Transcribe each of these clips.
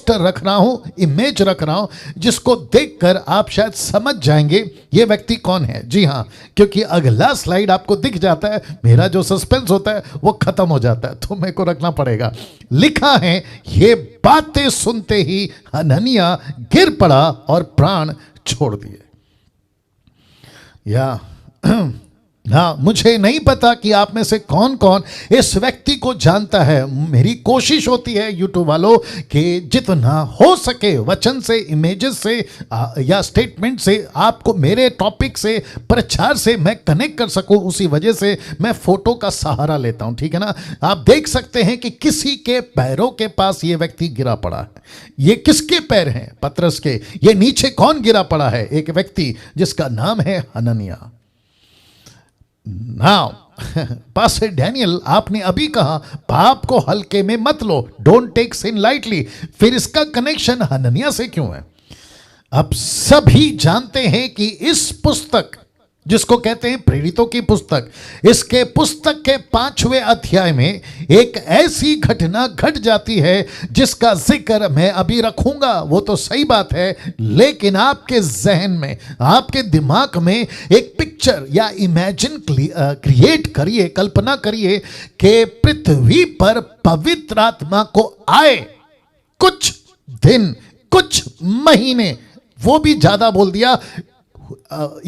Poster रख रहा हूं, इमेज रख रहा हूं, जिसको देखकर आप शायद समझ जाएंगे ये व्यक्ति कौन है। जी हां, क्योंकि अगला स्लाइड आपको दिख जाता है, मेरा जो सस्पेंस होता है वो खत्म हो जाता है, तो मेरे को रखना पड़ेगा। लिखा है, ये बातें सुनते ही हनन्याह गिर पड़ा और प्राण छोड़ दिए। या हाँ, मुझे नहीं पता कि आप में से कौन कौन इस व्यक्ति को जानता है। मेरी कोशिश होती है यूट्यूब वालों कि जितना हो सके वचन से, इमेजेस से या स्टेटमेंट से आपको मेरे टॉपिक से, प्रचार से मैं कनेक्ट कर सकूं, उसी वजह से मैं फोटो का सहारा लेता हूं, ठीक है ना। आप देख सकते हैं कि किसी के पैरों के पास ये व्यक्ति गिरा पड़ा है। ये किसके पैर हैं? पतरस के। ये नीचे कौन गिरा पड़ा है? एक व्यक्ति जिसका नाम है हनन्याह। नाउ पास्टर डैनियल, आपने अभी कहा पाप को हल्के में मत लो, डोंट टेक सिन लाइटली, फिर इसका कनेक्शन हनन्याह से क्यों है? अब सभी जानते हैं कि इस पुस्तक, जिसको कहते हैं प्रेरितों की पुस्तक, इसके पुस्तक के 5वें अध्याय में एक ऐसी घटना घट जाती है जिसका जिक्र मैं अभी रखूंगा। वो तो सही बात है, लेकिन आपके जहन में, आपके दिमाग में एक पिक्चर या इमेजिन क्रिएट करिए, कल्पना करिए कि पृथ्वी पर पवित्र आत्मा को आए कुछ दिन, कुछ महीने, वो भी ज्यादा बोल दिया,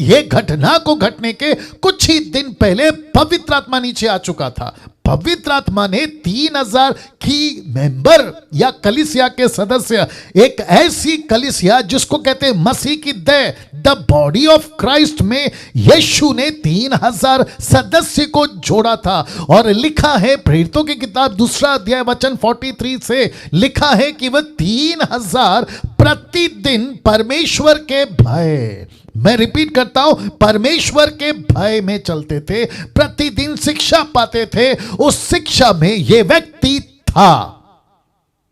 ये घटना को घटने के कुछ ही दिन पहले पवित्र आत्मा नीचे आ चुका था। पवित्र आत्मा ने 3000 की मेंबर या कलीसिया के सदस्य, एक ऐसी कलीसिया जिसको कहते हैं मसीह की देह, द बॉडी ऑफ क्राइस्ट में यीशु ने 3000 सदस्य को जोड़ा था। और लिखा है प्रेरितों की किताब 2 अध्याय वचन 43 से लिखा है कि वह 3000 प्रतिदिन परमेश्वर के भय, मैं रिपीट करता हूं, परमेश्वर के भय में चलते थे, प्रतिदिन शिक्षा पाते थे। उस शिक्षा में यह व्यक्ति था।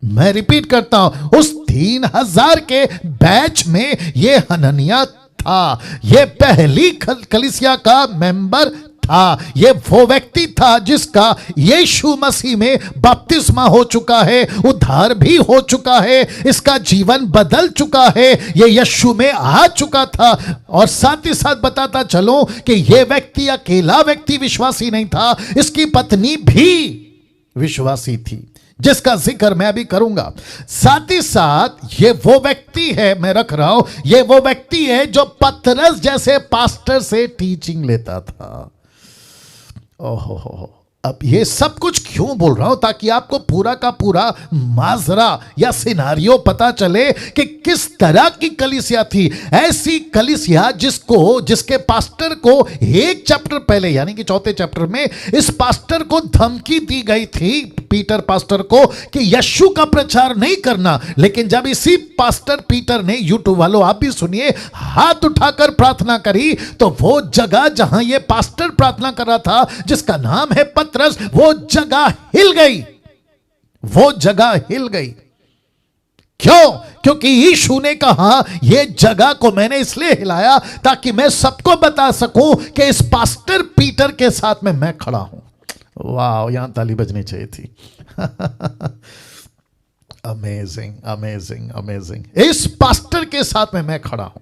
मैं रिपीट करता हूं, उस 3000 के बैच में यह हनन्याह था। यह पहली कलीसिया का मेंबर था। ये वो व्यक्ति था जिसका यीशु मसीह में बपतिस्मा हो चुका है, उद्धार भी हो चुका है, इसका जीवन बदल चुका है, ये यीशु में आ चुका था। और साथ ही साथ बताता चलो कि ये व्यक्ति अकेला व्यक्ति विश्वासी नहीं था, इसकी पत्नी भी विश्वासी थी, जिसका जिक्र मैं अभी करूंगा। साथ ही साथ ये वो व्यक्ति है, मैं रख रहा हूं, ये वो व्यक्ति है जो पतरस जैसे पास्टर से टीचिंग लेता था। ओहो, अब ये सब कुछ क्यों बोल रहा हूं? ताकि आपको पूरा का पूरा माजरा या सिनारियो पता चले कि किस तरह की कलीसिया थी। ऐसी कलीसिया जिसके पास्टर को एक चैप्टर पहले, यानी कि 4थे चैप्टर में, इस पास्टर को धमकी दी गई थी, पीटर पास्टर को, कि यीशु का प्रचार नहीं करना। लेकिन जब इसी पास्टर पीटर ने, यूट्यूब वालों आप भी सुनिए, हाथ उठाकर प्रार्थना करी, तो वो जगह जहां ये पास्टर प्रार्थना कर रहा था, जिसका नाम है पतरस, वो जगह हिल गई। वो जगह हिल गई। क्यों? क्योंकि यीशु ने कहा, ये जगह को मैंने इसलिए हिलाया ताकि मैं सबको बता सकूं कि इस पास्टर पीटर के साथ में मैं खड़ा हूं। वाह, यहां ताली बजनी चाहिए थी। Amazing, amazing, amazing. इस पास्टर के साथ में मैं खड़ा हूं।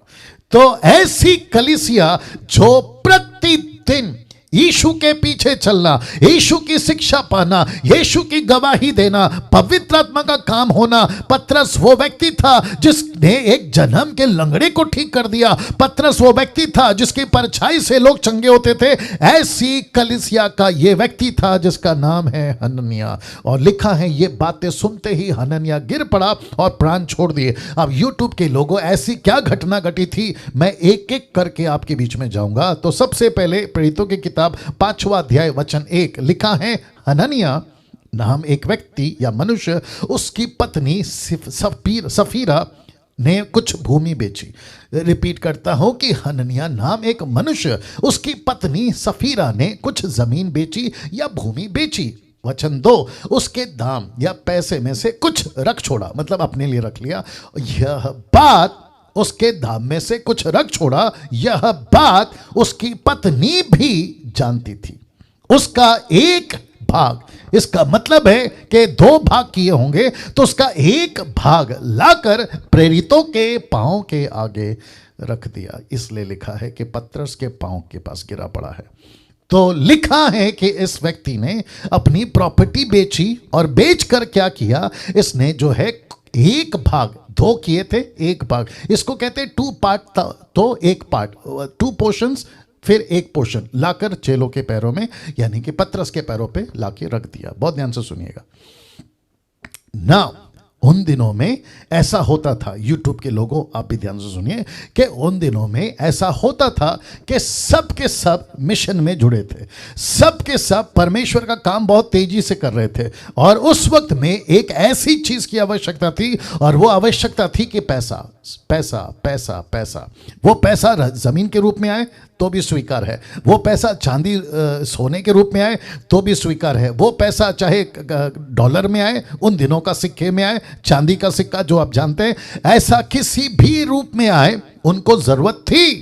तो ऐसी कलीसिया जो प्रतिदिन यीशु के पीछे चलना, यीशु की शिक्षा पाना, यीशु की गवाही देना, पवित्र आत्मा का काम होना। पतरस वो व्यक्ति था जिसने एक जन्म के लंगड़े को ठीक कर दिया। पतरस वो व्यक्ति था जिसकी परछाई से लोग चंगे होते थे। ऐसी कलीसिया का ये व्यक्ति था जिसका नाम है हनन्याह। और लिखा है, ये बातें सुनते ही हनन्याह गिर पड़ा और प्राण छोड़ दिए। अब यूट्यूब के लोगों, ऐसी क्या घटना घटी थी, मैं एक एक करके आपके बीच में जाऊंगा। तो सबसे पहले प्रेरितों की किताब 5वां अध्याय वचन 1 लिखा है, हनन्याह नाम एक व्यक्ति या मनुष्य, उसकी पत्नी सफीरा ने कुछ भूमि बेची। रिपीट करता हूं कि हनन्याह नाम एक मनुष्य, उसकी पत्नी सफीरा ने कुछ जमीन बेची या भूमि बेची। वचन 2, उसके दाम या पैसे में से कुछ रख छोड़ा, मतलब अपने लिए रख लिया। यह बात, उसके दाम में से कुछ रख छोड़ा, यह बात उसकी पत्नी भी जानती थी। उसका एक भाग। इसका मतलब है कि 2 भाग किए होंगे तो उसका 1 भाग लाकर प्रेरितों के पांव के आगे रख दिया। इसलिए लिखा है कि पतरस के पांव के पास गिरा पड़ा है। तो लिखा है कि इस व्यक्ति ने अपनी प्रॉपर्टी बेची और बेचकर क्या किया, इसने जो है 1 भाग, 2 किए थे 1 भाग, इसको कहते हैं 2 पार्ट था, तो 1 पार्ट, 2 पोर्शंस, फिर 1 पोर्शन लाकर चेलों के पैरों में यानी कि पतरस के पैरों पे लाके रख दिया। बहुत ध्यान से सुनिएगा ना। उन दिनों में ऐसा होता था, यूट्यूब के लोगों आप भी ध्यान से सुनिए, कि उन दिनों में ऐसा होता था कि सब के सब मिशन में जुड़े थे, सब के सब परमेश्वर का काम बहुत तेजी से कर रहे थे, और उस वक्त में एक ऐसी चीज की आवश्यकता थी, और वो आवश्यकता थी कि पैसा पैसा पैसा पैसा। वो पैसा जमीन के रूप में आए तो भी स्वीकार है, वो पैसा चांदी सोने के रूप में आए तो भी स्वीकार है, वो पैसा चाहे डॉलर में आए, उन दिनों का सिक्के में आए, चांदी का सिक्का जो आप जानते हैं, ऐसा किसी भी रूप में आए, उनको जरूरत थी।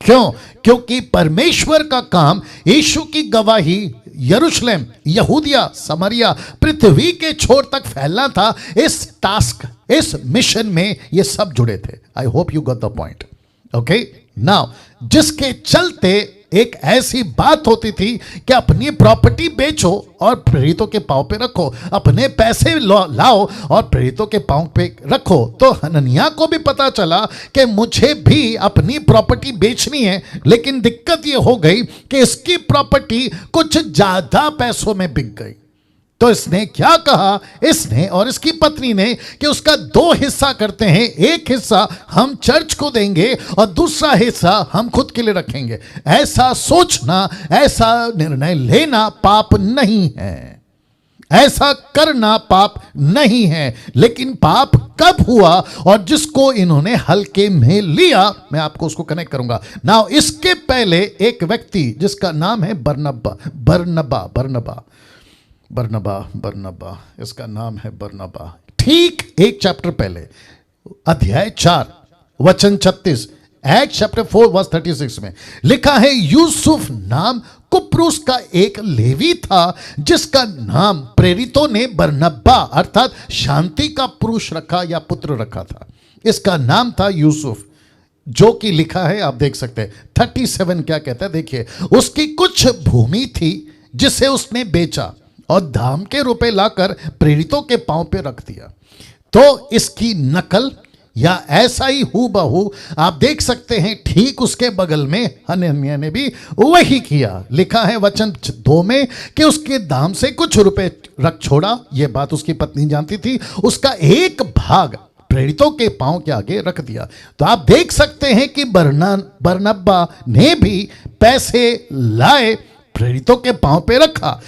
क्यों? क्योंकि परमेश्वर का काम, यीशु की गवाही यरूशलेम, यहूदिया, समरिया, पृथ्वी के छोर तक फैलना था। इस टास्क, इस मिशन में ये सब जुड़े थे। I hope you got the point. Okay now, जिसके चलते एक ऐसी बात होती थी कि अपनी प्रॉपर्टी बेचो और प्रेरितों के पांव पे रखो, अपने पैसे लाओ और प्रेरितों के पांव पे रखो। तो हनन्याह को भी पता चला कि मुझे भी अपनी प्रॉपर्टी बेचनी है, लेकिन दिक्कत ये हो गई कि इसकी प्रॉपर्टी कुछ ज्यादा पैसों में बिक गई। तो इसने क्या कहा, इसने और इसकी पत्नी ने, कि उसका 2 हिस्सा करते हैं, 1 हिस्सा हम चर्च को देंगे और दूसरा हिस्सा हम खुद के लिए रखेंगे। ऐसा सोचना, ऐसा निर्णय लेना पाप नहीं है, ऐसा करना पाप नहीं है। लेकिन पाप कब हुआ और जिसको इन्होंने हल्के में लिया, मैं आपको उसको कनेक्ट करूंगा। नाउ इसके पहले एक व्यक्ति जिसका नाम है बरनबा, इसका नाम है बरनबा। ठीक 1 चैप्टर पहले, अध्याय 4 वचन 36, एक्ट चैप्टर 4 वर्स 36 में लिखा है, यूसुफ नाम कुप्रुस का एक लेवी था, जिसका नाम प्रेरितों ने बरनब्बा अर्थात शांति का पुरुष रखा या पुत्र रखा था। इसका नाम था यूसुफ, जो कि लिखा है, आप देख सकते हैं 37 क्या कहता है, देखिए। उसकी कुछ भूमि थी जिसे उसने बेचा और धाम के रुपए लाकर प्रेरितों के पांव पे रख दिया। तो इसकी नकल या ऐसा ही हूबहू आप देख सकते हैं, ठीक उसके बगल में हनन्याह ने भी वही किया। लिखा है वचन 2 में कि उसके दाम से कुछ रुपए रख छोड़ा, यह बात उसकी पत्नी जानती थी, उसका 1 भाग प्रेरितों के पांव के आगे रख दिया। तो आप देख सकते हैं कि बरनब्बा ने भी पैसे लाए, प्रेरितों के पांव पे रखा,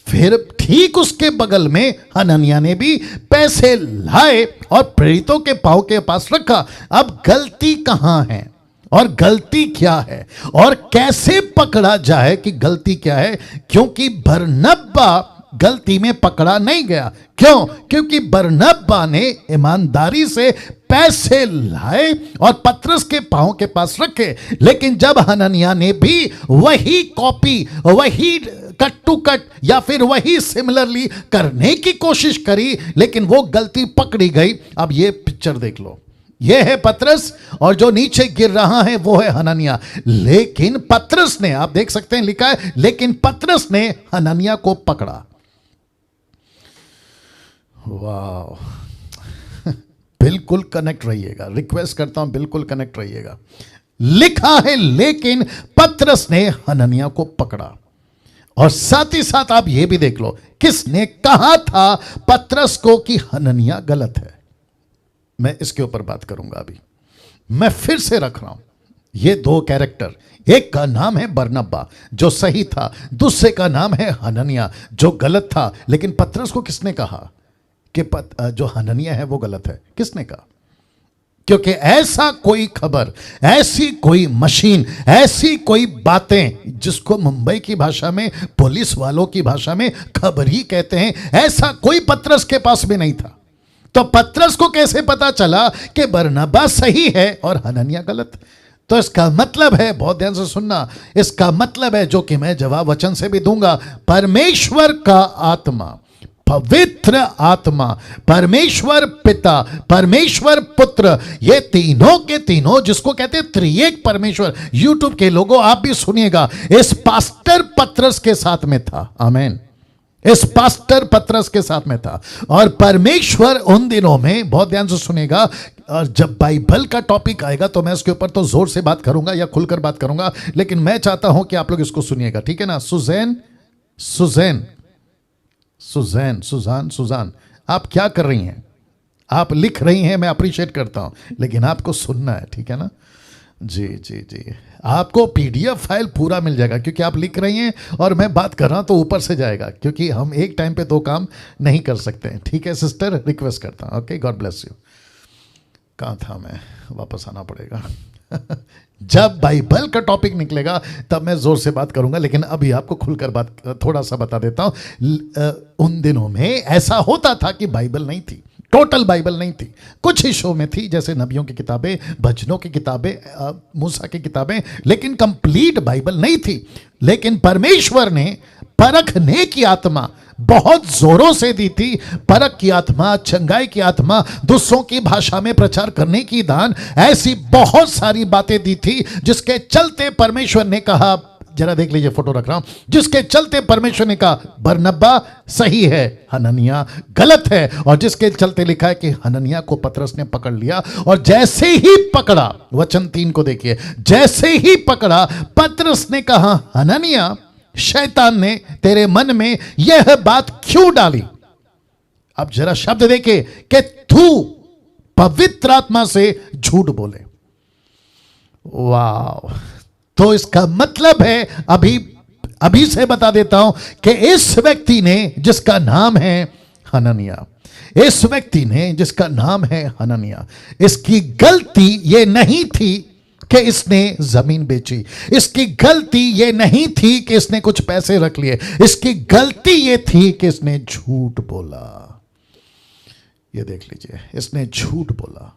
फिर ठीक उसके बगल में हनन्याह ने भी पैसे लाए और प्रेरितों के पांव के पास रखा। अब गलती कहां है और गलती क्या है और कैसे पकड़ा जाए कि गलती क्या है? क्योंकि बरनब्बा गलती में पकड़ा नहीं गया। क्यों? क्योंकि बरनब्बा ने ईमानदारी से पैसे लाए और पतरस के पांव के पास रखे, लेकिन जब हनन्याह ने भी वही कॉपी, वही कट टू कट या फिर वही सिमिलरली करने की कोशिश करी, लेकिन वो गलती पकड़ी गई। अब ये पिक्चर देख लो, ये है पतरस और जो नीचे गिर रहा है वो है हनन्याह। लेकिन पतरस ने, आप देख सकते हैं लिखा है, लेकिन पतरस ने हनन्याह को पकड़ा। वाह, बिल्कुल कनेक्ट रहिएगा, रिक्वेस्ट करता हूं बिल्कुल कनेक्ट रहिएगा। लिखा है लेकिन पतरस ने हनन्याह को पकड़ा। और साथ ही साथ आप यह भी देख लो, किसने कहा था पतरस को कि हनन्याह गलत है? मैं इसके ऊपर बात करूंगा अभी। मैं फिर से रख रहा हूं ये 2 कैरेक्टर, एक का नाम है बरनब्बा जो सही था, दूसरे का नाम है हनन्याह जो गलत था। लेकिन पतरस को किसने कहा कि जो हनन्याह है वो गलत है? किसने कहा? क्योंकि ऐसा कोई खबर, ऐसी कोई मशीन, ऐसी कोई बातें जिसको मुंबई की भाषा में, पुलिस वालों की भाषा में खबर ही कहते हैं, ऐसा कोई पतरस के पास भी नहीं था। तो पतरस को कैसे पता चला कि बरनब्बा सही है और हनन्याह गलत? तो इसका मतलब है, बहुत ध्यान से सुनना, इसका मतलब है, जो कि मैं जवाब वचन से भी दूंगा, परमेश्वर का आत्मा, पवित्र आत्मा, परमेश्वर पिता, परमेश्वर पुत्र, ये तीनों के तीनों जिसको कहते हैं त्रिएक परमेश्वर, यूट्यूब के लोगों आप भी सुनिएगा, इस पास्टर पत्रस के साथ में था। आमीन। इस पास्टर पत्रस के साथ में था। और परमेश्वर उन दिनों में, बहुत ध्यान से सुनेगा, और जब बाइबल का टॉपिक आएगा तो मैं इसके ऊपर तो जोर से बात करूंगा या खुलकर बात करूंगा, लेकिन मैं चाहता हूं कि आप लोग इसको सुनिएगा, ठीक है ना। Suzanne, Suzanne, Suzanne, Suzanne, Suzanne, आप क्या कर रही हैं? आप लिख रही हैं, मैं अप्रिशिएट करता हूं, लेकिन आपको सुनना है, ठीक है ना। जी जी जी, आपको पीडीएफ फाइल पूरा मिल जाएगा, क्योंकि आप लिख रही हैं और मैं बात कर रहा हूं तो ऊपर से जाएगा, क्योंकि हम एक टाइम पे दो काम नहीं कर सकते हैं, ठीक है सिस्टर, रिक्वेस्ट करता हूं। Okay, God bless you. कहाँ था मैं? वापस आना पड़ेगा। जब बाइबल का टॉपिक निकलेगा तब मैं जोर से बात करूंगा, लेकिन अभी आपको खुलकर बात थोड़ा सा बता देता हूं। उन दिनों में ऐसा होता था कि बाइबल नहीं थी, टोटल बाइबल नहीं थी, कुछ हिस्सों में थी, जैसे नबियों की किताबें, भजनों की किताबें, मूसा की किताबें, लेकिन कंप्लीट बाइबल नहीं थी। लेकिन परमेश्वर ने परखने की आत्मा बहुत जोरों से दी थी, परख की आत्मा, चंगाई की आत्मा, दूसरों की भाषा में प्रचार करने की दान, ऐसी बहुत सारी बातें दी थी, जिसके चलते परमेश्वर ने कहा, जरा देख लीजिए, फोटो रख रहा हूं, जिसके चलते परमेश्वर ने कहा बरनब्बा सही है, हननिया गलत है, और जिसके चलते लिखा है कि हननिया को पतरस ने पकड़ लिया, और जैसे ही पकड़ा, वचन 3 को देखिए, जैसे ही पकड़ा, पतरस ने कहा, हननिया, शैतान ने तेरे मन में यह बात क्यों डाली? अब जरा शब्द देखे कि तू पवित्र आत्मा से झूठ बोले। वाह! तो इसका मतलब है, अभी से बता देता हूं कि इस व्यक्ति ने, जिसका नाम है हननिया, इस व्यक्ति ने जिसका नाम है हननिया, इसकी गलती ये नहीं थी कि इसने जमीन बेची, इसकी गलती ये नहीं थी कि इसने कुछ पैसे रख लिए, इसकी गलती ये थी कि इसने झूठ बोला। ये देख लीजिए, इसने झूठ बोला।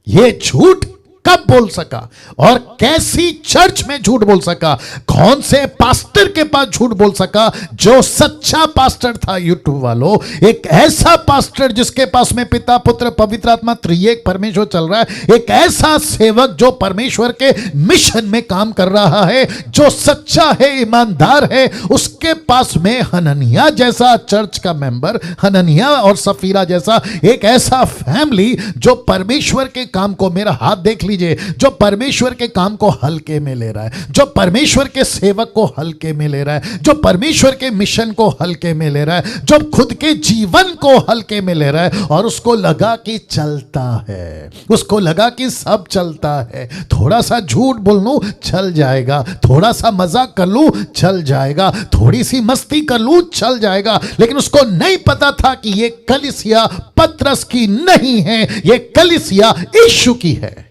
ये झूठ कब बोल सका और कैसी चर्च में झूठ बोल सका? कौन से पास्टर के पास झूठ बोल सका? जो सच्चा पास्टर था, यूट्यूब वालों, एक ऐसा पास्टर जिसके पास में पिता, पुत्र, पवित्र आत्मा, त्रिएक परमेश्वर चल रहा है, एक ऐसा सेवक जो परमेश्वर के मिशन में काम कर रहा है, जो सच्चा है, ईमानदार है, उसके पास में हननिया जैसा चर्च का मेंबर, हननिया और सफीरा जैसा एक ऐसा फैमिली जो परमेश्वर के काम को, मेरा हाथ देख लीजिए, जो परमेश्वर के काम को हल्के में ले रहा है, जो परमेश्वर के सेवक को हल्के में ले रहा है, जो परमेश्वर के मिशन को हल्के में ले रहा है, जो खुद के जीवन को हल्के में ले रहा है, और उसको लगा कि चलता है, उसको लगा कि सब चलता है, थोड़ा सा झूठ बोल लूं चल जाएगा, थोड़ा सा मजाक कर लूं चल जाएगा, थोड़ी सी मस्ती कर लूं चल जाएगा। लेकिन उसको नहीं पता था कि ये कलीसिया पतरस की नहीं है, ये कलीसिया यीशु की है।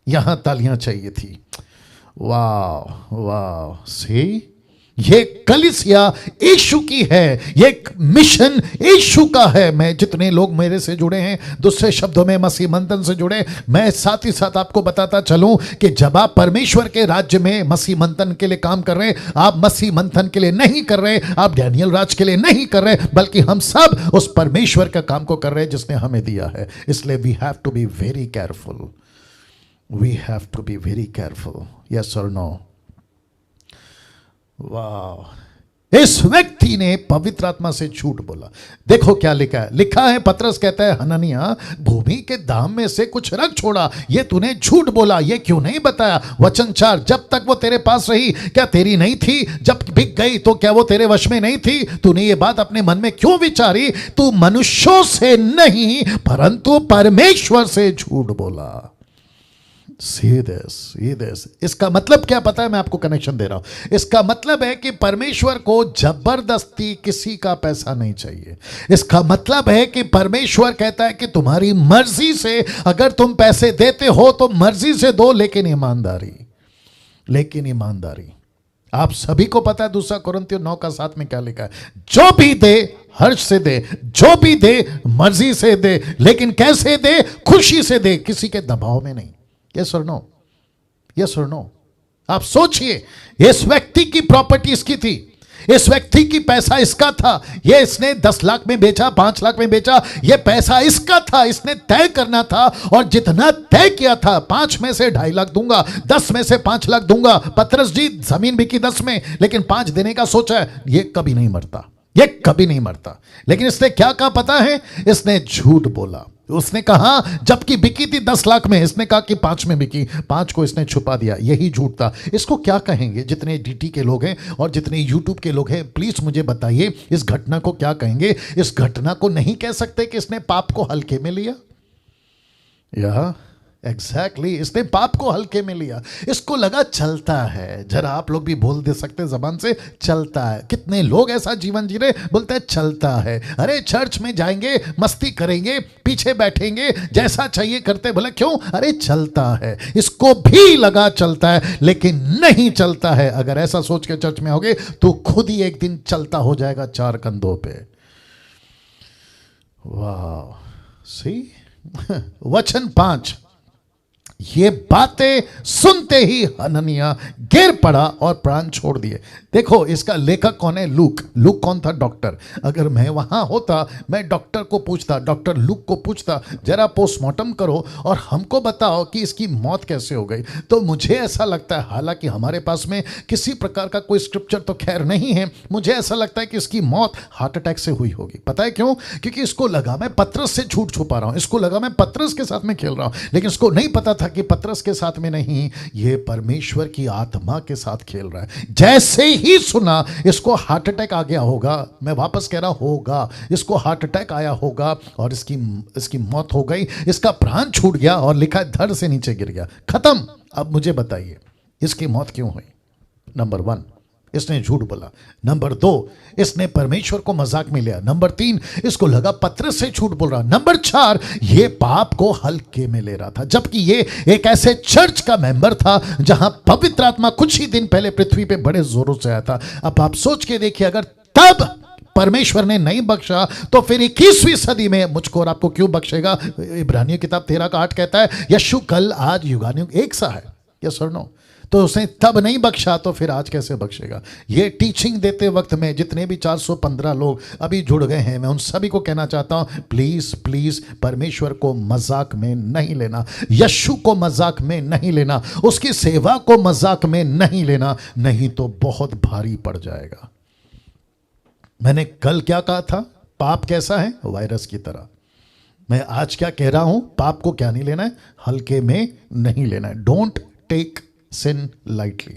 यहां तालियां चाहिए थी। वाह वाह, सी, ये कलीसिया यीशु की है, ये मिशन यीशु का है। मैं, जितने लोग मेरे से जुड़े हैं, दूसरे शब्दों में मसीह मंथन से जुड़े, मैं साथ ही साथ आपको बताता चलूं कि जब आप परमेश्वर के राज्य में मसीह मंथन के लिए काम कर रहे हैं, आप मसीह मंथन के लिए नहीं कर रहे, आप डैनियल राज के लिए नहीं कर रहे, बल्कि हम सब उस परमेश्वर का काम को कर रहे हैं जिसने हमें दिया है। इसलिए we have to be very careful, we have to be very careful, yes or no? वाह! इस व्यक्ति ने पवित्र आत्मा से झूठ बोला। देखो क्या लिखा है, लिखा है, पतरस कहता है, हननिया, भूमि के दाम में से कुछ रख छोड़ा, ये तूने झूठ बोला, ये क्यों नहीं बताया? वचन 4, जब तक वो तेरे पास रही क्या तेरी नहीं थी? जब बिक गई तो क्या वो तेरे वश में नहीं थी? तूने ये बात अपने मन में क्यों विचारी? तू मनुष्यों से नहीं परंतु परमेश्वर से झूठ बोला। सीधे। इसका मतलब क्या पता है? मैं आपको कनेक्शन दे रहा हूं। इसका मतलब है कि परमेश्वर को जबरदस्ती किसी का पैसा नहीं चाहिए। इसका मतलब है कि परमेश्वर कहता है कि तुम्हारी मर्जी से अगर तुम पैसे देते हो तो मर्जी से दो, लेकिन ईमानदारी। आप सभी को पता है 2 कुरिन्थियों 9:7 में क्या लिखा है? जो भी दे हर्ष से दे, जो भी दे मर्जी से दे, लेकिन कैसे दे? खुशी से दे, किसी के दबाव में नहीं। Yes or no? यस और नो? आप सोचिए, इस व्यक्ति की प्रॉपर्टी इसकी थी, इस व्यक्ति की पैसा इसका था, ये इसने 10 लाख में बेचा, 5 लाख में बेचा, ये पैसा इसका था, इसने तय करना था और जितना तय किया था, 5 में से 2.5 लाख दूंगा, 10 में से 5 लाख दूंगा। पतरस जी जमीन बिकी 10 में, लेकिन 5 देने का सोचा है। ये कभी नहीं मरता, ये कभी नहीं मरता। लेकिन इसने क्या कहा पता है? इसने झूठ बोला। उसने कहा जबकि बिकी थी 10 लाख में, इसने कहा कि 5 में बिकी, 5 को इसने छुपा दिया। यही झूठ था। इसको क्या कहेंगे? जितने डीटी के लोग हैं और जितने यूट्यूब के लोग हैं, प्लीज मुझे बताइए इस घटना को क्या कहेंगे? इस घटना को नहीं कह सकते कि इसने पाप को हल्के में लिया। यह एग्जैक्टली इसने पाप को हल्के में लिया। इसको लगा चलता है। जरा आप लोग भी बोल दे सकते जबान से, चलता है। कितने लोग ऐसा जीवन जी रहे, बोलते हैं चलता है। अरे चर्च में जाएंगे, मस्ती करेंगे, पीछे बैठेंगे, जैसा चाहिए करते। बोले क्यों? अरे चलता है। इसको भी लगा चलता है, लेकिन नहीं चलता है। अगर ऐसा सोच के चर्च में होगे तो खुद ही एक दिन चलता हो जाएगा 4 कंधों पे। वाह, सी वचन 5, ये बातें सुनते ही हननिया गिर पड़ा और प्राण छोड़ दिए। देखो इसका लेखक कौन है? लूक। लूक कौन था? डॉक्टर। अगर मैं वहां होता, मैं डॉक्टर को पूछता, डॉक्टर लूक को पूछता, जरा पोस्टमार्टम करो और हमको बताओ कि इसकी मौत कैसे हो गई। तो मुझे ऐसा लगता है, हालांकि हमारे पास में किसी प्रकार का कोई स्क्रिप्चर तो खैर नहीं है, मुझे ऐसा लगता है कि इसकी मौत हार्ट अटैक से हुई होगी। पता है क्यों? क्योंकि इसको लगा मैं पतरस से झूठ छुपा रहा हूं, इसको लगा मैं पतरस के साथ में खेल रहा हूं, लेकिन इसको नहीं पता था कि पतरस के साथ में नहीं, ये परमेश्वर की आत्मा के साथ खेल रहा है। जैसे ही सुना इसको हार्ट अटैक आ गया होगा, मैं वापस कह रहा होगा, इसको हार्ट अटैक आया होगा और इसकी मौत हो गई, इसका प्राण छूट गया और लिखा धड़ से नीचे गिर गया, खत्म। अब मुझे बताइए इसकी मौत क्यों हुई? नंबर 1, इसने झूठ बोला। नंबर 2, इसने परमेश्वर को मजाक में लिया। नंबर 3, इसको लगा पतरस से झूठ बोल रहा। नंबर 4, ये पाप को हल्के में ले रहा था, जबकि ये एक ऐसे चर्च का मेंबर था जहां पवित्र आत्मा कुछ ही दिन पहले पृथ्वी पे बड़े जोरों से आया था। अब आप सोच के देखिए, अगर तब परमेश्वर ने नहीं बख्शा तो फिर 21वीं सदी में मुझको और आपको क्यों बख्शेगा? इब्रानियों किताब 13:8 कहता है यीशु कल आज युगानुयुग एक सा है। यस और नो? तो उसने तब नहीं बख्शा तो फिर आज कैसे बख्शेगा? ये टीचिंग देते वक्त में जितने भी 415 लोग अभी जुड़ गए हैं, मैं उन सभी को कहना चाहता हूं, प्लीज प्लीज परमेश्वर को मजाक में नहीं लेना, यीशु को मजाक में नहीं लेना, उसकी सेवा को मजाक में नहीं लेना, नहीं तो बहुत भारी पड़ जाएगा। मैंने कल क्या कहा था? पाप कैसा है? वायरस की तरह। मैं आज क्या कह रहा हूं? पाप को क्या नहीं लेना है? हल्के में नहीं लेना है। Don't take sin lightly।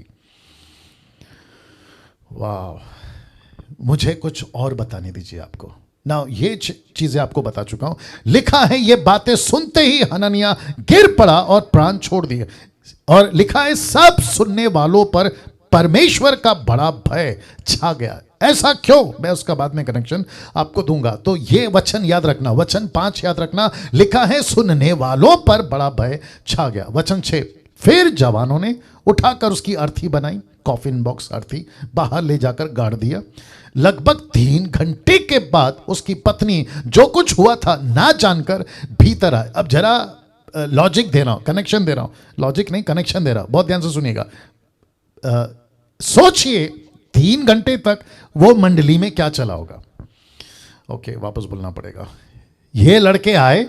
वाह, मुझे कुछ और बताने दीजिए आपको ना। ये चीजें आपको बता चुका हूं। लिखा है ये बातें सुनते ही हननिया गिर पड़ा और प्राण छोड़ दिए। और लिखा है सब सुनने वालों पर परमेश्वर का बड़ा भय छा गया। ऐसा क्यों? मैं उसका बाद में कनेक्शन आपको दूंगा। तो ये वचन याद रखना, वचन 5 याद रखना। लिखा है सुनने वालों पर बड़ा भय छा गया। वचन 6, फिर जवानों ने उठाकर उसकी अर्थी बनाई, कॉफिन बॉक्स अर्थी, बाहर ले जाकर गाड़ दिया। लगभग 3 घंटे के बाद उसकी पत्नी जो कुछ हुआ था ना जानकर भीतर आए। अब जरा लॉजिक दे रहा हूं, कनेक्शन दे रहा हूं, लॉजिक नहीं कनेक्शन दे रहा हूं, बहुत ध्यान से सुनिएगा। सोचिए 3 घंटे तक वो मंडली में क्या चला होगा। ओके, वापस बोलना पड़ेगा। ये लड़के आए,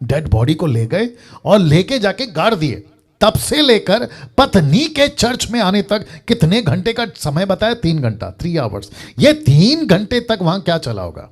डेड बॉडी को ले गए और लेके जाके गाड़ दिए। तब से लेकर पत्नी के चर्च में आने तक कितने घंटे का समय बताया? 3 घंटा, 3 आवर्स। ये 3 घंटे तक वहां क्या चला होगा?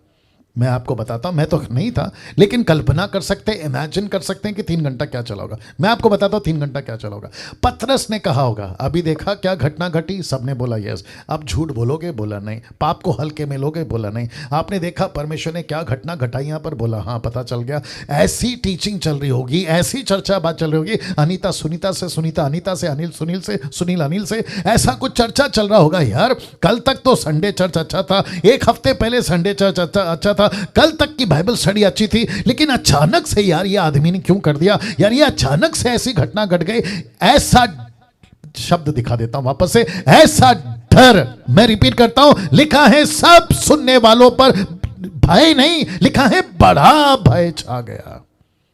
मैं आपको बताता हूं, मैं तो नहीं था, लेकिन कल्पना कर सकते हैं, इमेजिन कर सकते हैं कि 3 घंटा क्या चला होगा। मैं आपको बताता हूं 3 घंटा क्या चला होगा। पतरस ने कहा होगा अभी देखा क्या घटना घटी? सबने बोला यस। अब झूठ बोलोगे? बोला नहीं। पाप को हल्के में लोगे? बोला नहीं। आपने देखा परमेश्वर ने क्या घटना घटाई यहां पर? बोला हाँ, पता चल गया। ऐसी टीचिंग चल रही होगी, ऐसी चर्चा बात चल रही होगी, अनीता सुनीता से, सुनीता अनीता से, अनिल सुनील से, सुनील अनिल से, ऐसा कुछ चर्चा चल रहा होगा। यार कल तक तो संडे चर्च अच्छा था, 1 हफ्ते पहले संडे चर्च अच्छा था, कल तक की बाइबल स्टडी अच्छी थी, लेकिन अचानक से यार ये आदमी ने क्यों कर दिया? यार ये अचानक से ऐसी घटना घट गई। ऐसा शब्द दिखा देता हूं वापस से, ऐसा डर। मैं रिपीट करता हूं, लिखा है सब सुनने वालों पर भय नहीं, लिखा है बड़ा भय छा गया,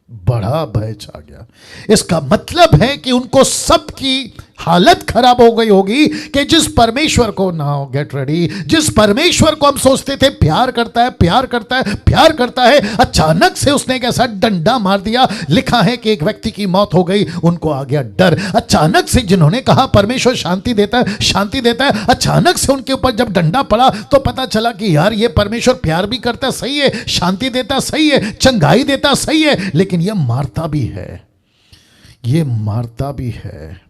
बड़ा भय छा गया। इसका मतलब है कि उनको सबकी हालत खराब हो गई होगी कि जिस परमेश्वर को, नाउ गेट रेडी, जिस परमेश्वर को हम सोचते थे प्यार करता है, प्यार करता है, प्यार करता है, अचानक से उसने एक ऐसा डंडा मार दिया। लिखा है कि एक व्यक्ति की मौत हो गई, उनको आ गया डर। अचानक से जिन्होंने कहा परमेश्वर शांति देता है, शांति देता है, अचानक से उनके ऊपर जब डंडा पड़ा तो पता चला कि यार ये परमेश्वर प्यार भी करता है, सही है, शांति देता सही है, चंगाई देता सही है, लेकिन ये मारता भी है, ये मारता भी है।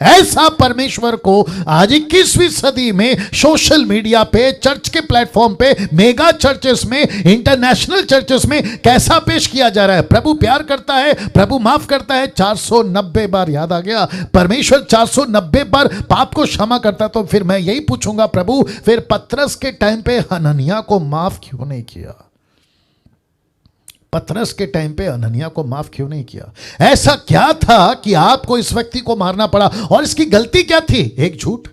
ऐसा परमेश्वर को आज 21वीं सदी में सोशल मीडिया पे, चर्च के प्लेटफॉर्म पे, मेगा चर्चेस में, इंटरनेशनल चर्चेस में कैसा पेश किया जा रहा है। प्रभु प्यार करता है, प्रभु माफ करता है। 490 बार, याद आ गया, परमेश्वर 490 बार पाप को क्षमा करता। तो फिर मैं यही पूछूंगा, प्रभु फिर पतरस के टाइम पे हनन्याह को माफ क्यों नहीं किया? पतरस के टाइम पे हनन्याह को माफ क्यों नहीं किया? ऐसा क्या था कि आपको इस व्यक्ति को मारना पड़ा? और इसकी गलती क्या थी? एक झूठ।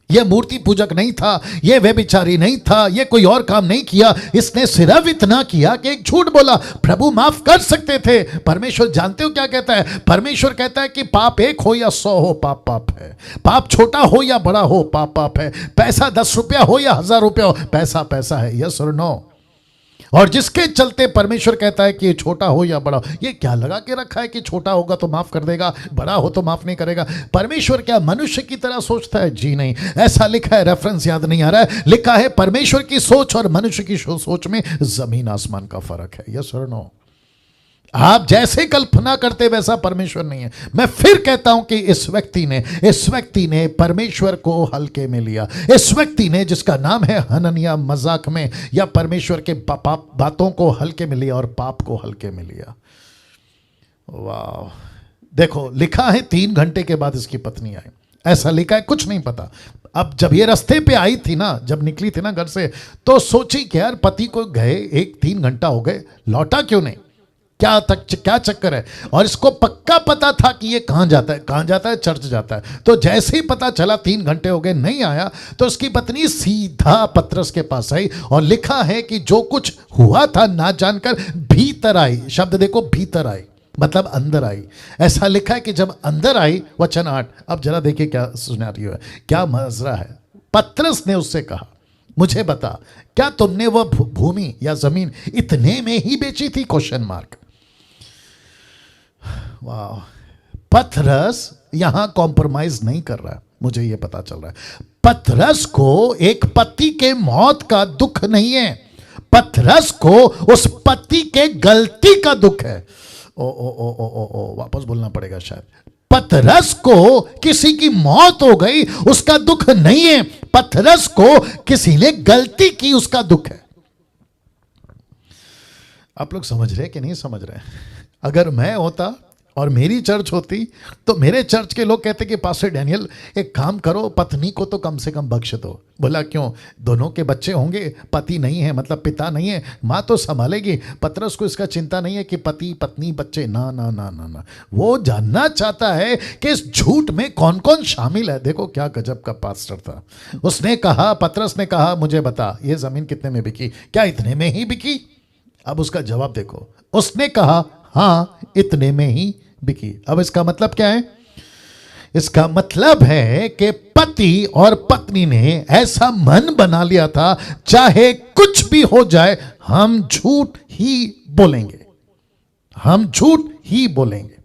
यह मूर्ति पूजक नहीं था, यह व्यभिचारी नहीं था, यह कोई और काम नहीं किया, इसने सिर्फ इतना किया कि एक झूठ बोला। प्रभु माफ कर सकते थे। परमेश्वर जानते हो क्या कहता है? परमेश्वर कहता है कि पाप 1 हो या 100 हो, पाप पाप है। पाप छोटा हो या बड़ा हो, पाप पाप है। पैसा 10 रुपया हो या 1000 रुपया हो, पैसा पैसा है। यस और नो? और जिसके चलते परमेश्वर कहता है कि ये छोटा हो या बड़ा हो, ये क्या लगा के रखा है कि छोटा होगा तो माफ कर देगा, बड़ा हो तो माफ नहीं करेगा? परमेश्वर क्या मनुष्य की तरह सोचता है? जी नहीं। ऐसा लिखा है, रेफरेंस याद नहीं आ रहा है, लिखा है परमेश्वर की सोच और मनुष्य की सोच में जमीन आसमान का फर्क है। यस और नो? आप जैसे कल्पना करते वैसा परमेश्वर नहीं है। मैं फिर कहता हूं कि इस व्यक्ति ने परमेश्वर को हल्के में लिया। इस व्यक्ति ने, जिसका नाम है हनन्याह, मजाक में या परमेश्वर के बातों को हल्के में लिया और पाप को हल्के में लिया। वाह! देखो, लिखा है 3 घंटे के बाद इसकी पत्नी आई। ऐसा लिखा है, कुछ नहीं पता। अब जब ये रास्ते पे आई थी ना, जब निकली थी ना घर से, तो सोची कि यार पति को गए 1-3 घंटा हो गए, लौटा क्यों नहीं? क्या चक्कर है? और इसको पक्का पता था कि ये कहां जाता है, चर्च जाता है। तो जैसे ही पता चला 3 घंटे हो गए नहीं आया, तो उसकी पत्नी सीधा पतरस के पास आई और लिखा है कि जो कुछ हुआ था ना जानकर भीतर आई। शब्द देखो, भीतर आई मतलब अंदर आई। ऐसा लिखा है कि जब अंदर आई, वचन 8, अब जरा देखिए क्या सिनेरियो है, क्या मजरा है। पतरस ने उससे कहा, मुझे बता, क्या तुमने वह भूमि या जमीन इतने में ही बेची थी? Question mark. वाह! पतरस यहां कॉम्प्रोमाइज नहीं कर रहा है, मुझे यह पता चल रहा है। पतरस को एक पति के मौत का दुख नहीं है, पतरस को उस पति के गलती का दुख है। ओ वापस बोलना पड़ेगा शायद। पतरस को किसी की मौत हो गई उसका दुख नहीं है, पतरस को किसी ने गलती की उसका दुख है। आप लोग समझ रहे कि नहीं समझ रहे? अगर मैं होता और मेरी चर्च होती तो मेरे चर्च के लोग कहते कि पास्टर डैनियल एक काम करो, पत्नी को तो कम से कम बख्श दो। बोला क्यों? दोनों के बच्चे होंगे, पति नहीं है मतलब पिता नहीं है, माँ तो संभालेगी। पतरस को इसका चिंता नहीं है कि पति पत्नी बच्चे, ना ना ना ना ना। वो जानना चाहता है कि इस झूठ में कौन कौन शामिल है। देखो क्या गजब का पास्टर था। उसने कहा, पतरस ने कहा, मुझे बता ये जमीन कितने में बिकी? क्या इतने में ही बिकी? अब उसका जवाब देखो, उसने कहा हाँ इतने में ही बिकी। अब इसका मतलब क्या है? इसका मतलब है कि पति और पत्नी ने ऐसा मन बना लिया था, चाहे कुछ भी हो जाए हम झूठ ही बोलेंगे, हम झूठ ही बोलेंगे।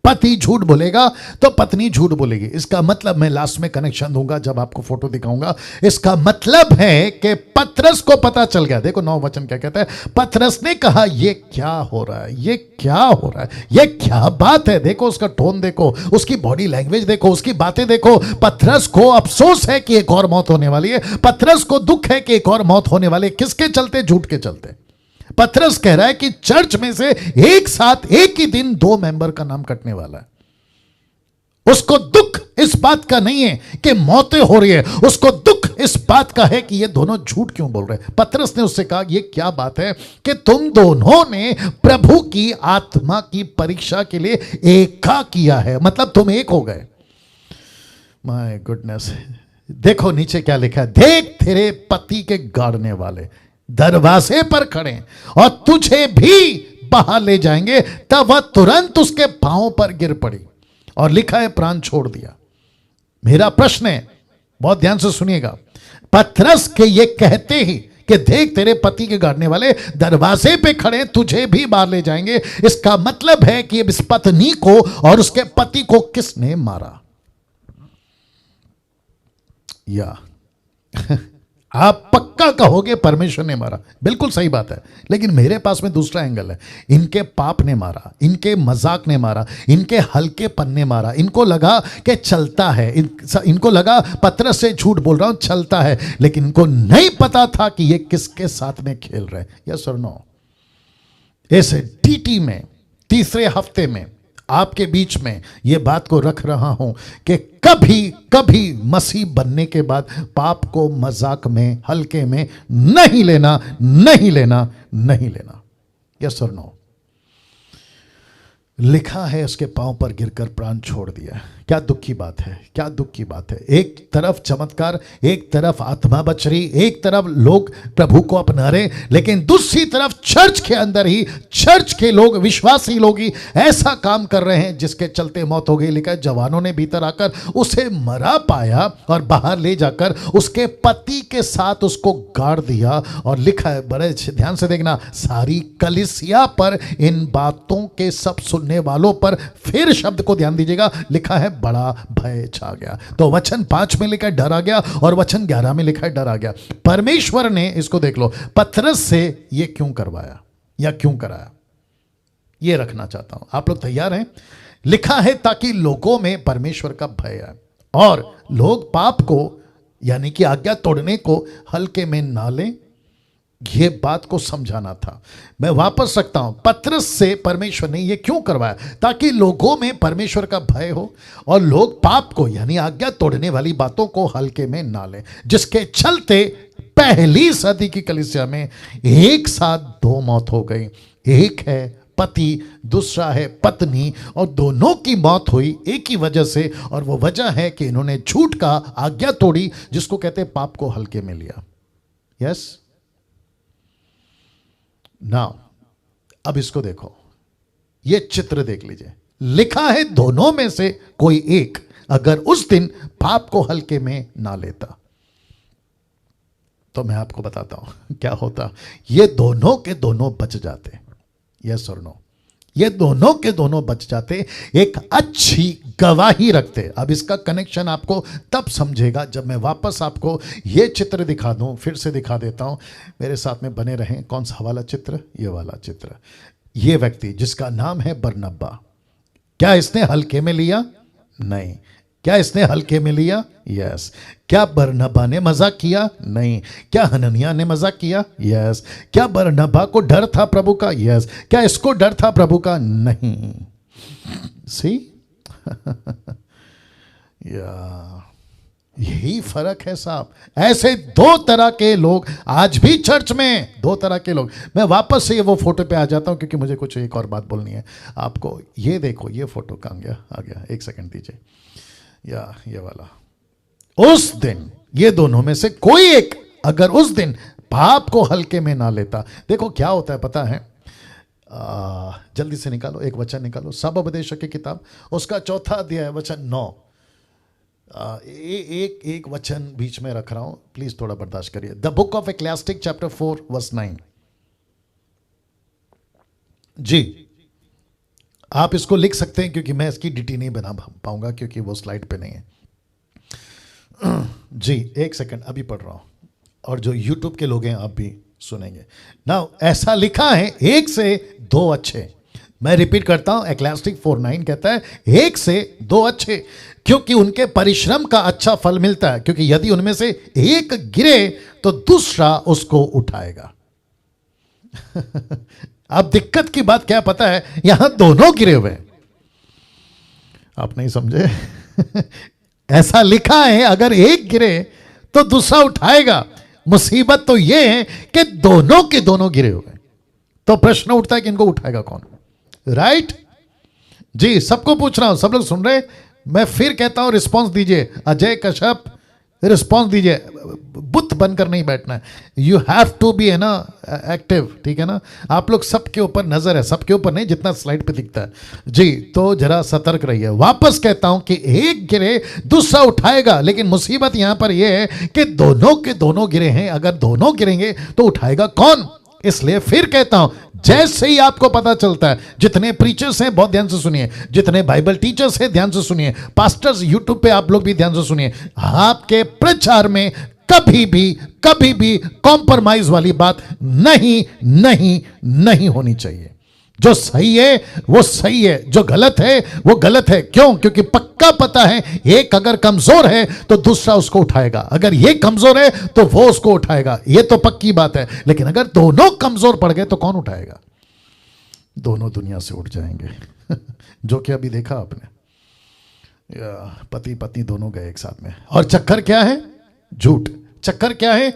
पति झूठ बोलेगा तो पत्नी झूठ बोलेगी। इसका मतलब, मैं लास्ट में कनेक्शन दूंगा जब आपको फोटो दिखाऊंगा। इसका मतलब है कि पतरस को पता चल गया। देखो 9 वचन क्या कहता है। पतरस ने कहा ये क्या हो रहा है, ये क्या हो रहा है, ये क्या बात है? देखो उसका टोन देखो, उसकी बॉडी लैंग्वेज देखो, उसकी बातें देखो। पतरस को अफसोस है कि एक और मौत होने वाली है, पतरस को दुख है कि एक और मौत होने वाली है। किसके चलते? झूठ के चलते। पतरस कह रहा है कि चर्च में से एक साथ एक ही दिन 2 मेंबर का नाम कटने वाला है। उसको दुख इस बात का नहीं है कि मौतें हो रही है, उसको दुख इस बात का है कि ये दोनों झूठ क्यों बोल रहे हैं। पतरस ने उससे कहा ये क्या बात है कि तुम दोनों ने प्रभु की आत्मा की परीक्षा के लिए एका किया है, मतलब तुम एक हो गए। My goodness! देखो नीचे क्या लिखा है, देख तेरे पति के गाड़ने वाले दरवाजे पर खड़े और तुझे भी बाहर ले जाएंगे। तब वह तुरंत उसके पांवों पर गिर पड़ी और लिखा है प्राण छोड़ दिया। मेरा प्रश्न है, बहुत ध्यान से सुनिएगा, पतरस के ये कहते ही कि देख तेरे पति के गाड़ने वाले दरवाजे पे खड़े, तुझे भी बाहर ले जाएंगे, इसका मतलब है कि इस पत्नी को और उसके पति को किसने मारा? या आप पक्का कहोगे परमेश्वर ने मारा, बिल्कुल सही बात है, लेकिन मेरे पास में दूसरा एंगल है। इनके पाप ने मारा, इनके मजाक ने मारा, इनके हल्केपन ने मारा। इनको लगा कि चलता है, इनको लगा पतरस से झूठ बोल रहा हूं, चलता है, लेकिन इनको नहीं पता था कि ये किसके साथ में खेल रहे। यस और नो? इस डीटी में तीसरे हफ्ते में आपके बीच में यह बात को रख रहा हूं कि कभी कभी मसीह बनने के बाद पाप को मजाक में, हल्के में नहीं लेना, नहीं लेना, नहीं लेना। यस और नो? लिखा है उसके पांव पर गिरकर प्राण छोड़ दिया। क्या दुख की बात है, क्या दुख की बात है। एक तरफ चमत्कार, एक तरफ आत्मा बच रही, एक तरफ लोग प्रभु को अपना रहे, लेकिन दूसरी तरफ चर्च के अंदर ही चर्च के लोग, विश्वासी लोग ही ऐसा काम कर रहे हैं जिसके चलते मौत हो गई। लिखा है जवानों ने भीतर आकर उसे मरा पाया और बाहर ले जाकर उसके पति के साथ उसको गाड़ दिया। और लिखा है, बड़े ध्यान से देखना, सारी कलीसिया पर, इन बातों के सब सुनने वालों पर, फिर शब्द को ध्यान दीजिएगा, लिखा है बड़ा भय छा गया। तो वचन 5 में लिखा है डर आ गया, और वचन 11 में लिखा है डर आ गया। परमेश्वर ने, इसको देख लो, पतरस से ये क्यों करवाया या क्यों कराया, ये रखना चाहता हूं। आप लोग तैयार हैं? लिखा है ताकि लोगों में परमेश्वर का भय आए और लोग पाप को, यानी कि आज्ञा तोड़ने को हल्के में ना लें। ये बात को समझाना था। मैं वापस रखता हूं, पतरस से परमेश्वर ने यह क्यों करवाया? ताकि लोगों में परमेश्वर का भय हो और लोग पाप को, यानी आज्ञा तोड़ने वाली बातों को हल्के में ना लें, जिसके चलते पहली सदी की कलीसिया में एक साथ 2 मौत हो गई। एक है पति, दूसरा है पत्नी, और दोनों की मौत हुई एक ही वजह से, और वो वजह है कि इन्होंने झूठ का आज्ञा तोड़ी, जिसको कहते हैं पाप को हल्के में लिया। यस? नाउ अब इसको देखो, ये चित्र देख लीजिए। लिखा है दोनों में से कोई एक अगर उस दिन पाप को हल्के में ना लेता, तो मैं आपको बताता हूं क्या होता। ये दोनों के दोनों बच जाते। यस और नो? ये दोनों के दोनों बच जाते, एक अच्छी गवाही रखते। अब इसका कनेक्शन आपको तब समझेगा जब मैं वापस आपको ये चित्र दिखा दूं। फिर से दिखा देता हूं, मेरे साथ में बने रहें। कौन सा वाला चित्र? ये वाला चित्र। ये व्यक्ति जिसका नाम है बरनब्बा, क्या इसने हल्के में लिया? नहीं। क्या इसने हल्के में लिया? यस। क्या बरनब्बा ने मजाक किया? नहीं। क्या हननिया ने मजाक किया? यस। क्या बरनब्बा को डर था प्रभु का? यस। क्या इसको डर था प्रभु का? नहीं। सी या यही फर्क है साहब। ऐसे 2 तरह के लोग आज भी चर्च में, 2 तरह के लोग। मैं वापस से वो फोटो पे आ जाता हूं क्योंकि मुझे कुछ एक और बात बोलनी है आपको। ये देखो, ये फोटो कहां गया? आ गया, 1 सेकंड दीजिए। या ये वाला, उस दिन ये दोनों में से कोई एक अगर उस दिन पाप को हल्के में ना लेता, देखो क्या होता है पता है? जल्दी से निकालो, एक वचन निकालो, सब उपदेशों की किताब, उसका 4था अध्याय वचन 9। एक वचन बीच में रख रहा हूं, प्लीज थोड़ा बर्दाश्त करिए। The book of Ecclesiastes chapter 4 verse 9। जी, आप इसको लिख सकते हैं क्योंकि मैं इसकी डिटेल नहीं बना पाऊंगा क्योंकि वो स्लाइड पे नहीं है। जी 1 सेकंड, अभी पढ़ रहा हूं, और जो यूट्यूब के लोग हैं आप भी सुनेंगे ना। ऐसा लिखा है 1 से 2 अच्छे। मैं रिपीट करता हूं, एक्लेसियास्टिक 4:9 कहता है 1 से 2 अच्छे, क्योंकि उनके परिश्रम का अच्छा फल मिलता है। क्योंकि यदि उनमें से एक गिरे तो दूसरा उसको उठाएगा। अब दिक्कत की बात क्या पता है? यहां दोनों गिरे हुए। आप नहीं समझे? ऐसा लिखा है अगर एक गिरे तो दूसरा उठाएगा। मुसीबत तो यह है कि दोनों के दोनों गिरे हुए। तो प्रश्न उठता है कि इनको उठाएगा कौन? राइट? जी, सबको पूछ रहा हूं, सब लोग सुन रहे? मैं फिर कहता हूं, रिस्पॉन्स दीजिए। अजय कश्यप, रिस्पॉन्स दीजिए। बुत बनकर नहीं बैठना है, यू हैव टू बी, है ना, एक्टिव, ठीक है ना। आप लोग सबके ऊपर नजर है, सबके ऊपर नहीं, जितना स्लाइड पे दिखता है जी। तो जरा सतर्क रहिए। वापस कहता हूं कि एक गिरे दूसरा उठाएगा, लेकिन मुसीबत यहां पर यह है कि दोनों के दोनों गिरे हैं, अगर दोनों गिरेंगे तो उठाएगा कौन। इसलिए फिर कहता हूं, जैसे ही आपको पता चलता है, जितने प्रीचर्स हैं बहुत ध्यान से सुनिए, जितने बाइबल टीचर्स हैं ध्यान से सुनिए, पास्टर्स यूट्यूब पे आप लोग भी ध्यान से सुनिए, आपके प्रचार में कभी भी कॉम्प्रोमाइज वाली बात नहीं नहीं नहीं होनी चाहिए। जो सही है वो सही है, जो गलत है वो गलत है। क्यों? क्योंकि पक्का पता है एक अगर कमजोर है तो दूसरा उसको उठाएगा, अगर ये कमजोर है तो वो उसको उठाएगा, ये तो पक्की बात है। लेकिन अगर दोनों कमजोर पड़ गए तो कौन उठाएगा? दोनों दुनिया से उठ जाएंगे जो कि अभी देखा आपने, पति पत्नी दोनों गए एक साथ में। और चक्कर क्या है? झूठ। चक्कर क्या है?